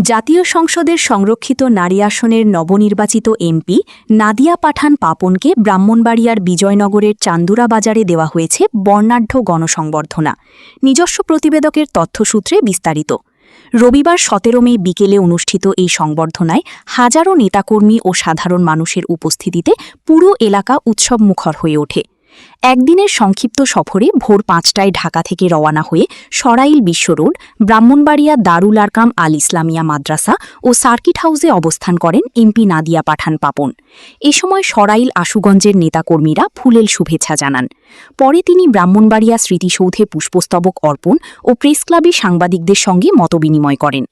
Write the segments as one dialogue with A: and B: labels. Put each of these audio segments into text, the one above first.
A: জাতীয় সংসদের সংরক্ষিত নারী আসনের নবনির্বাচিত এমপি নাদিয়া পাঠান পাপনকে ব্রাহ্মণবাড়িয়ার বিজয়নগরের চান্দুরা বাজারে দেওয়া হয়েছে বর্ণাঢ্য গণসংবর্ধনা। নিজস্ব প্রতিবেদকের তথ্যসূত্রে বিস্তারিত। রবিবার ১৭ মে বিকেলে অনুষ্ঠিত এই সংবর্ধনায় হাজারো নেতাকর্মী ও সাধারণ মানুষের উপস্থিতিতে পুরো এলাকা উৎসবমুখর হয়ে ওঠে। একদিনের সংক্ষিপ্ত সফরে ভোর ৫টায় ঢাকা থেকে রওনা হয়ে সরাইল বিশ্ব রোড, ব্রাহ্মণবাড়িয়া দারুল আরকাম আল ইসলামিয়া মাদ্রাসা ও সার্কিট হাউসে অবস্থান করেন এমপি নাদিয়া পাঠান পাপন। এ সময় সরাইল আশুগঞ্জের নেতাকর্মীরা ফুলেল শুভেচ্ছা জানান। পরে তিনি ব্রাহ্মণবাড়িয়া স্মৃতিসৌধে পুষ্পস্তবক অর্পণ ও প্রেসক্লাবে সাংবাদিকদের সঙ্গে মতবিনিময় করেন।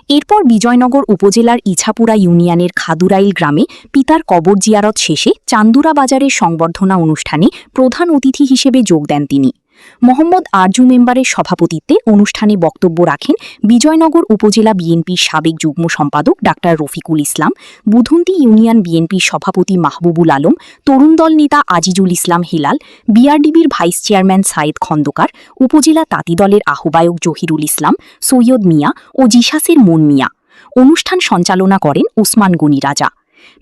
A: এরপর বিজয়নগর উপজেলার ইছাপুরা ইউনিয়নের খাদুরাইল গ্রামে পিতার কবর জিয়ারত শেষে চান্দুরা বাজারের সংবর্ধনা অনুষ্ঠানে প্রধান অতিথি হিসেবে যোগ দেন তিনি। মোহাম্মদ আরজু মেম্বারের সভাপতিত্বে অনুষ্ঠানে বক্তব্য রাখেন বিজয়নগর উপজেলা বিএনপির সাবেক যুগ্ম সম্পাদক ডাক্তার রফিকুল ইসলাম, বুধন্তি ইউনিয়ন বিএনপির সভাপতি মাহবুবুল আলম, তরুণ দল নেতা Azizul Islam Hilal, বিআরডিবির vice chairman সায়েদ খন্দকার, উপজেলা তাঁতি দলের আহ্বায়ক জহিরুল ইসলাম, সৈয়দ মিয়া ও জিসাসের মন মিয়া। অনুষ্ঠান সঞ্চালনা করেন ওসমান গনি রাজা।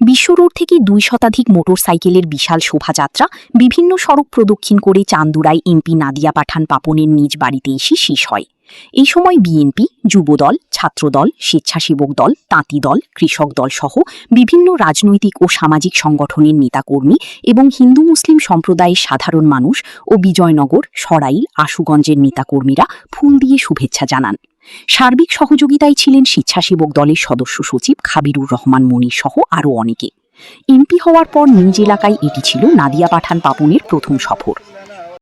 A: বিশ্ব রোড থেকে ২ শতাধিক মোটরসাইকেলের বিশাল শোভাযাত্রা বিভিন্ন সড়ক প্রদক্ষিণ করে চান্দুরায় এমপি নাদিয়া পাঠান পাপনের নিজ বাড়িতে এসে শেষ হয়। এই সময় বিএনপি, যুবদল, ছাত্রদল, স্বেচ্ছাসেবক দল, তাঁতি দল, কৃষক দল সহ বিভিন্ন রাজনৈতিক ও সামাজিক সংগঠনের নেতাকর্মী এবং হিন্দু মুসলিম সম্প্রদায়ের সাধারণ মানুষ ও বিজয়নগর, সরাইল, আশুগঞ্জের নেতাকর্মীরা ফুল দিয়ে শুভেচ্ছা জানান। সার্বিক সহযোগিতায় ছিলেন স্বেচ্ছাসেবক দলের সদস্য সচিব খাবিরুর রহমান মনির সহ আরও অনেকে। এমপি হওয়ার পর নিজ এলাকায় এটি ছিল নাদিয়া পাঠান পাপনের প্রথম সফর।